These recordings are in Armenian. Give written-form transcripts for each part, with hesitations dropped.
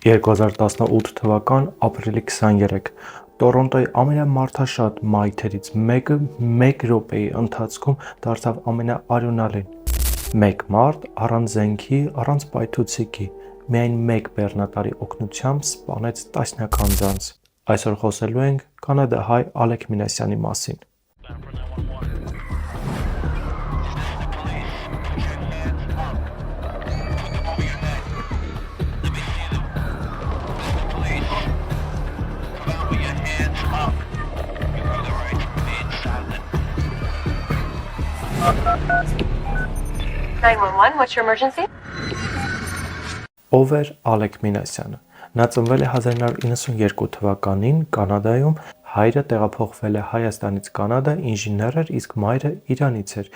2018 թվական ապրիլի 23 Տորոնտոյի ամենամարդաշատ մայթերից մեկը 1 րոպեի ընթացքում դարձավ ամենաարյունալին։ Մեկ մարդ առանց զենքի, առանց պայթուցիկի, միայն մեկ բեռնատարի օգնությամբ սպանեց տասնյակ անձանց։ Այսօր խոսելու ենք կանադահայ Ալեք Մինասյանի մասին։ What's your emergency? Ով էր Ալեք Մինասյանը։ Նա ծնվել է 1992 թվականին Կանադայում, հայրը տեղափոխվել է Հայաստանից Կանադա, ինժեներ էր, իսկ մայրը Իրանից էր։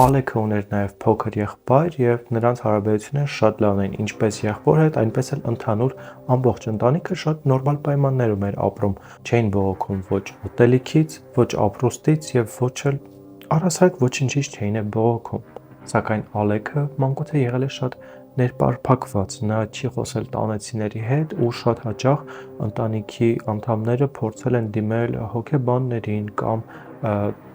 Ալեքը ուներ նաև փոքր եղբայր եւ նրանց հարաբերությունները շատ լավն էին, ինչպես եղբոր հետ, այնպես էլ ընդհանուր ամբողջ ընտանիքը շատ նորմալ պայմաններում էր ապրում։ Չէին բողոքում ոչ ուտելիքից, ոչ ապրուստից եւ ոչ էլ առասարակ ոչինչից չէին բողոքում։ Սակայն Ալեքը մանկուց եղել է շատ ներպարփակված, նա չի խոսել տանեցիների հետ ու շատ հաճախ ընտանիքի անդամները փորձել են դիմել հոգեբաններին կամ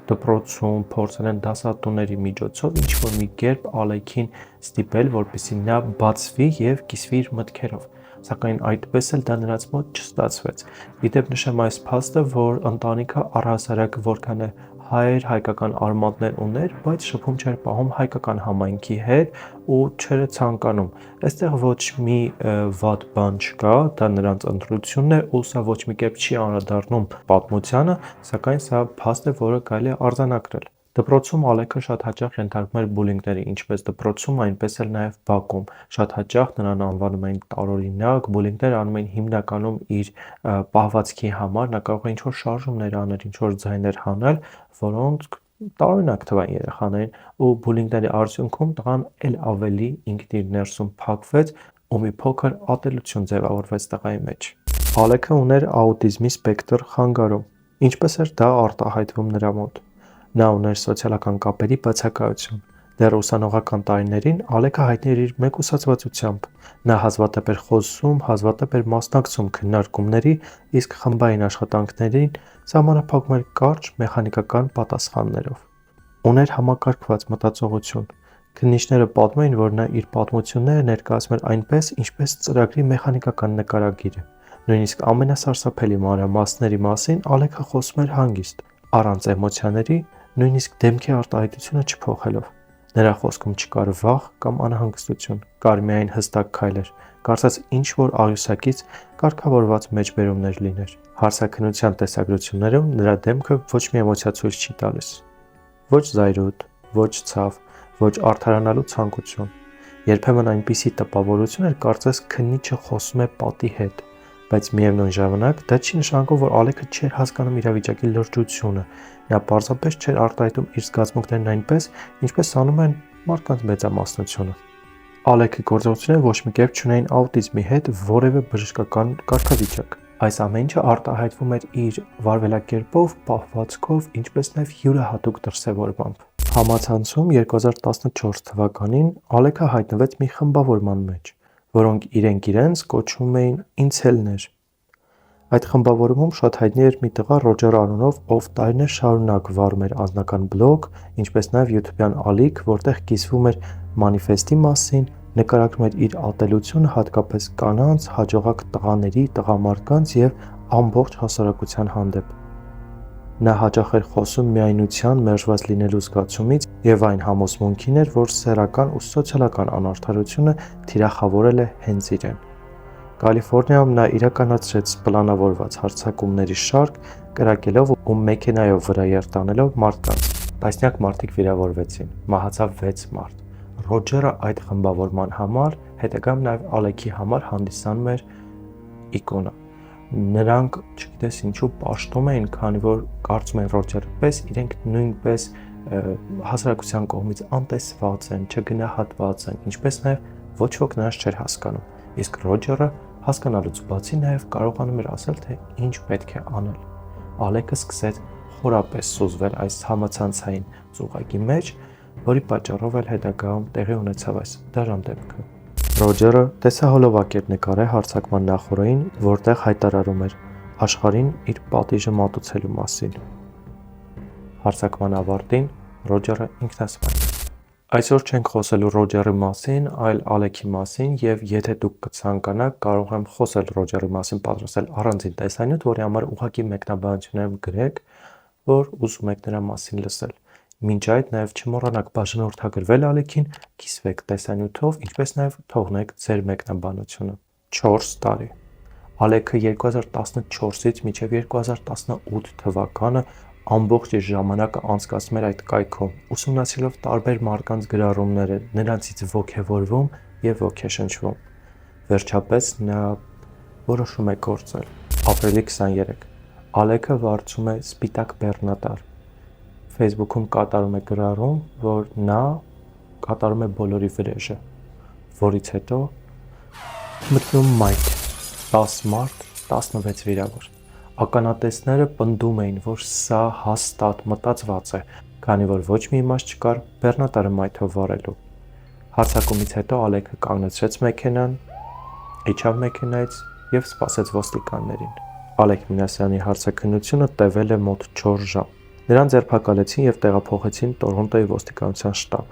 դպրոցում, փորձել են դասատուների միջոցով ինչ-որ մի կերպ Ալեքին ստիպել, որպեսզի նա բացվի եւ կիսվի իր մտքերով։ Սակայն այդպես էլ դա նրանց մոտ չստացվեց։ Իդեպ նշեմ այս փաստը, որ ընտանիքը առհասարակ որքան է հայր հայկական արմատներ ուներ, բայց շփում չէր պահում հայկական համայնքի հետ ու չէր ցանկանում։ Այստեղ ոչ մի վատ բան չկա, դա նրանց ընտրությունն է ու սա ոչ մի կերպ չի անդրադառնում պատմությանը, սակայն սա փաստ է, որը կարելի է արձանագրել։ Դպրոցում Ալեքը շատ հաճախ ենթարկվում էր բուլինգների, ինչպես դպրոցում, այնպես էլ նաև բակում։ Շատ հաճախ նրան անվանում էին տարօրինակ, բուլինգները անում էին հիմնականում իր պահվածքի համար, նա կարող է ինչ-որ շարժումներ անել, ինչ-որ ձայներ հանել, որոնք տարօրինակ թվային երեխաներին, ու բուլինգների արդյունքում տղան էլ ավելի ինքն իր ներսում փակվեց ու մի փոքր ատելություն ձևավորվեց տղայի մեջ։ Ալեքը ուներ աուտիզմի սպեկտր խանգարում։ Ինչպես էր դա արտահայտվում նրա մոտ։ Նա ուներ սոցիալական կապերի բացակայություն։ Դեռ ուսանողական տարիներին Ալեքը հայտնի էր իր մեկուսացվածությամբ։ Նա հազվադեպ էր խոսում, հազվադեպ էր մասնակցում քննարկումների, իսկ խմբային աշխատանքներին սահմանափակում էր կարճ մեխանիկական պատասխաններով։ Ուներ համակարգված մտածողություն։ Քննիչները պատմում էին, որ նա իր պատմությունները ներկայացնում էր այնպես, ինչպես ծրագրի մեխանիկական նկարագիրը։ Նույնիսկ ամենասարսափելի մանրամասների մասին Ալեքը խոսում էր հանգիստ, առանց էմոցիաների, նույնիսկ դեմքի արտահայտությունը չփոխելով։ Նրա խոսքում չկար վախ կամ անհանգստություն, կար միայն հստակ քայլեր, կարծես ինչ-որ աղյուսակից կարգավորված մեջբերումներ լիներ։ Հարցաքննության տեսագրություններում նրա դեմքը ոչ մի էմոցիա ցույց չի տալիս։ Ոչ զայրույթ, ոչ ցավ, ոչ արդարանալու ցանկություն։ Երբեմն այնպիսի տպավորություն էր, կարծես քննիչը խոսում է պատի հետ, բայց միևնույն ժամանակ դա չի նշանակում, որ Ալեքը չէր հասկանում իրավիճակի լրջությունը։ Նա պարզապես չէր արտահայտում իր զգացմունքներն այնպես, ինչպես անում են մարդկանց մեծամասնությունը։ Ալեքի գործողությունները ոչ մի կերպ չունեին աուտիզմի հետ որևէ բժշկական կարգավիճակ։ Այս ամեն ինչը արտահայտվում էր իր վարվելակերպով, պահվածքով, ինչպես նաև յուրահատուկ դրսևորմամբ։ Համացանցում 2014 թվականին Ալեքը հայտնվեց մի խմբավորման մեջ, որոնք իրենց կոչում էին ինցելներ։ Այդ խմբավորումում շատ հայտնի էր մի տղա Ռոջեր անունով, ով տարիներ շարունակ վարում էր անձնական բլոգ, ինչպես նաև YouTube-յան ալիք, որտեղ կիսվում էր մանիֆեստի մասին, նկարագրում էր իր ատելությունը հատկապես կանանց, հաջողակ տղաների, տղամարդկանց եւ ամբողջ հասարակության հանդեպ։ Նա հաճախ էր խոսում միայնության, մերժված լինելու զգացումից եւ այն համոզմունքին էր, որ սեռական ու սոցիալական անարդարությունը թիրախավորել է հենց իրեն։ Կալիֆոռնիայում նա իրականացրեց պլանավորված հարձակումների շարք, կրակելով ու մեքենայով վրա երթանելով մարդկանց։ Տասնյակ մարդիկ վիրավորվեցին, մահացավ 6 մարդ։ Ռոջերը այդ խմբավորման համար, հետագայում նաև Ալեքի համար հանդիսանում էր իկոնա։ Նրանք, չգիտես ինչու, պաշտում էին, քանի որ կարծում են Ռոջերը պես իրենք նույնպես հասարակության կողմից անտեսված են, չգնահատված են, ինչպես նաև ոչ ոք նրանց չէր հասկանում։ Իսկ Ռոջերը հասկանալուց բացի նաև կարողանում էր ասել, թե ինչ պետք է անել։ Ալեքը սկսեց խորապես սուզվել այս համացանցային ծուղակի մեջ, որի պատճառով էլ հետագայում տեղի ունեցավ այս դաժան դեպքը։ Ռոջերը տեսահոլովակ էր նկարել հարձակման նախօրեին, որտեղ հայտարարում էր աշխարհին իր պատիժը մատուցելու մասին։ Հարձակման ավարտին Ռոջերը ինքնասպան։ Այսօր չենք խոսելու Ռոջերի մասին, այլ Ալեքի մասին, եւ եթե դուք կցանկանաք, կարող եմ խոսել Ռոջերի մասին, պատրաստել առանձին տեսանյութ, որի համար ուղղակի մեկնաբանություններ գրեք, որ ուզում եք նրա մասին լսել։ Մինչ այդ նաև չմոռանաք բաժանորդագրվել Ալեքին, կիսվեք տեսանյութով, ինչպես նաև թողնեք ձեր մեկնաբանությունը։ 4 տարի։ Ալեքը 2014-ից մինչև 2018 թվականը ամբողջ իր ժամանակը անցկացնում էր այդ կայքում, ուսումնասիրելով տարբեր մարդկանց գրառումները, նրանցից ոգևորվում եւ ոգեշնչվում։ Վերջապես նա որոշում է գործել։ Ապրիլի 23 Ալեքը վարձում է սպիտակ բեռնատար։ Facebook-ում կատարում է գրառում, որ նա կատարում է բոլորի վրեժը, որից հետո մտնում մայթ, 10 մարդ, 16 վիրավոր։ Ականատեսները պնդում էին, որ սա հաստատ մտածված է, քանի որ ոչ մի իմաստ չկար բեռնատարը մայթով վարելու։ Հարձակումից հետո Ալեքը կանգնեցրեց մեքենան, իջավ մեքենայից եւ սպասեց ոստիկաններին։ Ալեք Մինասյանի հարցաքննությունը տևել է մոտ 4 ժամ։ Նրան ձերբակալեցին եւ տեղափոխեցին Տորոնտոյի ոստիկանության շտաբ։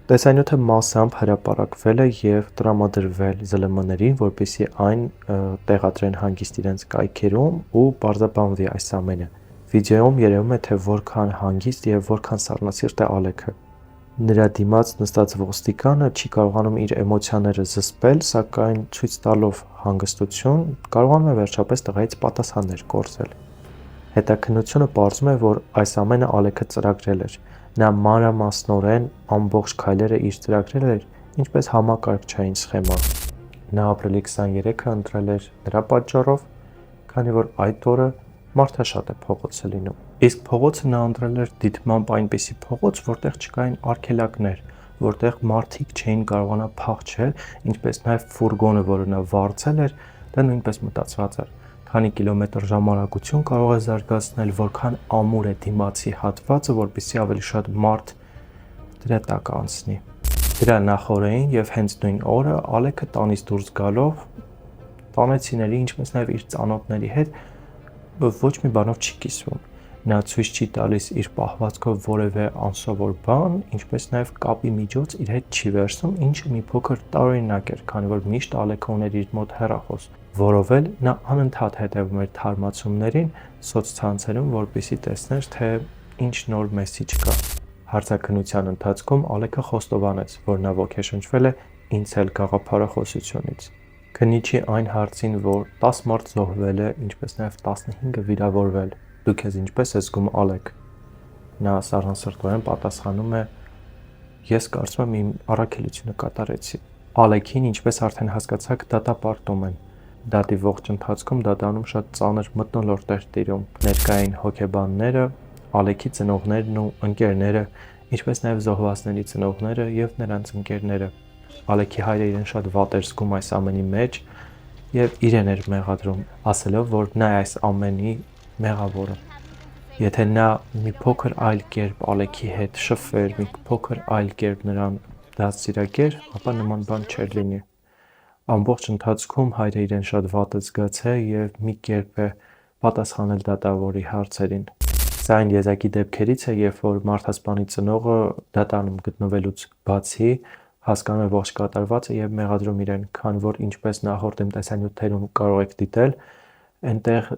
Տեսանյութը massամբ հրապարակվել է եւ տրամադրվել ԶԼՄ-ներին, որպեսզի այն տեղադրեն հանգիստ իրենց կայքերում ու բարձրաբանվի այս ամենը։ Վիդեոում երևում է, թե որքան հանգիստ եւ որքան սառնասիրտ է Ալեքը։ Նրա դիմաց նստած ոստիկանը չի կարողանում իր էմոցիաները զսպել, սակայն ցույց տալով հանգստություն, կարողանում է վերջապես տղայից պատասխաններ կորզել։ Հետաքննությունը պարզում է, որ այս ամենը Ալեքը ծրագրել էր։ Նա մանրամասնորեն ամբողջ քայլերը իր ծրագրել էր, ինչպես համակարգչային սխեմա։ Նա ապրիլի 23-ը ընտրել էր նրա պատճառով, քանի որ այդ օրը մարդաշատ է փողոցը լինում։ Իսկ փողոցը նա ընտրել էր դիտմամբ այնպիսի փողոց, որտեղ չկային արգելակներ, որտեղ մարդիկ չէին կարողանա փախչել, ինչպես նաև ֆուրգոնը, որը նա վարձել էր, դա նույնպես մտածված էր։ Քանի կիլոմետր ժամանակություն կարող է զարգացնել, որքան ամուր է դիմացի հատվածը, որպեսզի ավելի շատ մարդ դրա տակ անցնի։ Դրա նախօրեին եւ հենց նույն օրը Ալեքը տանից դուրս գալով տանեցիների, ինչպես նաև իր ծանոթների հետ ոչ մի բանով չի կիսվում։ Նա ցույց չի տալիս իր պահվածքով որևէ անսովոր բան, ինչպես նաև կապի միջոց իր հետ չի վերցնում, ինչը մի փոքր տարօրինակ էր, քանի որ միշտ Ալեքը ուներ իր մոտ հեռախոս, որով էլ նա անընդհատ հետևում էր թարմացումներին սոցցանցերում, որպեսզի տեսներ, թե ինչ նոր մեսիջ կա։ Հարցաքննության ընթացքում Ալեքը խոստովանեց, որ նա ոգեշնչվել է ինցել գաղափարախոսությունից։ Քննիչի այն հարցին, որ 10 մարդ զոհվել է, ինչպես նաև 15-ը վիրավորվել, դուք ես ինչպես ես զգում Ալեք։ Նա սառնասրտորեն պատասխանում է. ես կարծում եմ իմ առաքելությունը կատարեցի։ Ալեքին, ինչպես արդեն հասկացաք, դատապարտում են։ Դատի ողջ ընթացքում դատարանում շատ ծանր մթնոլորտ էր տիրում։ Ներկային հոգեբանները, Ալեքի ծնողներն ու ընկերները, ինչպես նաև զոհվածների ծնողները եւ նրանց ընկերները։ Ալեքի հայրը իրեն շատ վատ էր զգում այս ամենի մեջ եւ իրեն էր մեղադրում, ասելով, որ նա է այս ամենի մեղավորը։ Եթե նա մի փոքր այլ կերպ Ալեքի հետ շփվեր, մի փոքր այլ կերպ նրան դաստիարակեր, ապա նման բան չէր լինի։ Ամբողջ ընթացքում հայրը իրեն շատ վատ է զգացել եւ մի կերպ է պատասխանել դատավորի հարցերին։ Սա այն եզակի դեպքերից է, երբ որ մարդասպանի ծնողը դատարանում գտնվելուց բացի հասկանում է ողջ կատարվածը եւ մեղադրում իրեն, քան որ ինչպես նախորդ տեսանյութերում կարող եք դիտել, այնտեղ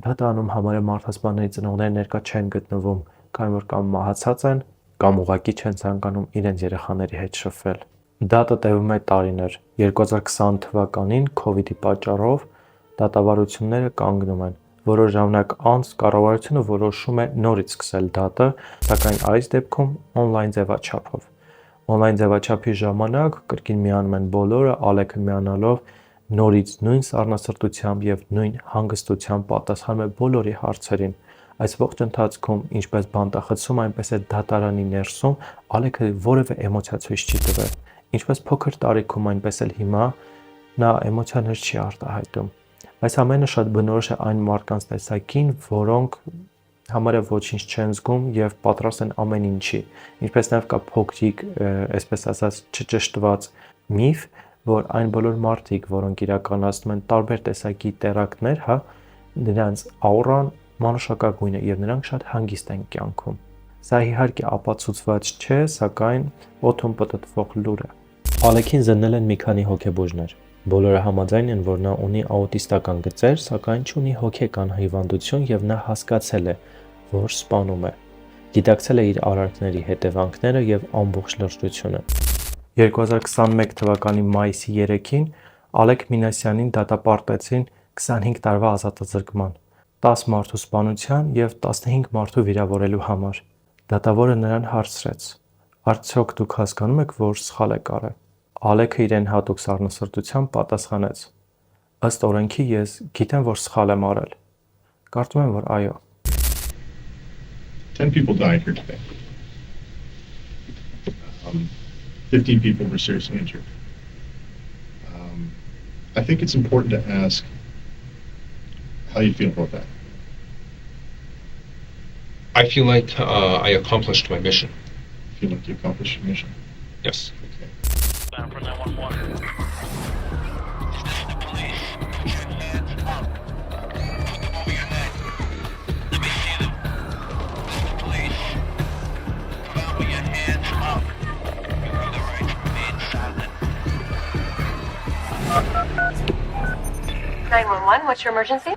դատարանում համարյա մարդասպանների ծնողները ներկա չեն գտնվում, քան որ կամ մահացած են, կամ ուղղակի չեն ցանկանում իրենց երեխաների հետ շփվել։ Դատը տևում է տարիներ։ 2020 թվականին COVID-ի պատճառով դատավարությունները կանգնում են։ Որոշ ժամանակ անց կառավարությունը որոշում է նորից սկսել դատը, սակայն այս դեպքում on-line ձևաչափով։ On-line ձևաչափի ժամանակ կրկին միանում են բոլորը, Ալեքը միանալով նորից նույն սառնասրտությամբ եւ նույն հանգստությամբ պատասխանում է բոլորի հարցերին։ Այս ողջ ընթացքում, ինչպես բանտախցում, այնպես է դատարանի ներսում Ալեքը որևէ էմոցիա ցույց չի տվել։ Ինչպես փոքր տարիքում, այնպես էլ հիմա նա էմոցիաներ չի արտահայտում։ Այս ամենը շատ բնորոշ է այն մարդկանց տեսակին, որոնք համարյա ոչինչ չեն զգում եւ պատրաստ են ամեն ինչի։ Ինչպես նաեւ կա փոքրիկ, այսպես ասած, չճշտված միֆ, որ այն բոլոր մարդիկ, որոնք իրականացնում են տարբեր տեսակի տերակտներ, հա, նրանց աուրան մանուշակագույն է եւ նրանք շատ հանգիստ են կյանքում։ Սա իհարկե ապացուցված չէ, սակայն օդում պտտվող լուր է։ Ալեքին զննել են մի քանի հոգեբուժներ։ Բոլորը համաձայն են, որ նա ունի աուտիստական գծեր, սակայն չունի հոգեկան հիվանդություն եւ նա հասկացել է, որ սպանում է։ Գիտակցել է իր արարքների հետևանքները եւ ամբողջ լրջությունը։ 2021 թվականի մայիսի 3-ին Ալեք Մինասյանին դատապարտեցին 25 տարվա ազատազրկման, 10 մարդու սպանության եւ 15 մարդու վիրավորելու համար։ Դատավորը նրան հարցրեց. «Արդյոք դուք հասկանում եք, որ սխալ եք արել»։ Ալեքը իրեն հատուկ սառնասրտությամբ պատասխանեց. «Ըստ օրենքի ես գիտեմ, որ սխալ եմ արել»։ Կարծում եմ, որ այո։ 10 people died here today. 15 people were seriously injured. I think it's important to ask how you feel about that. I feel like I accomplished my mission. Feel like you accomplished your mission. Yes. Okay. Down for 911. This is the police. Put your hands up. Put them over your head. Let me see them. This is the police. Come out with your hands up. You have the right to remain silent. 911, what's your emergency?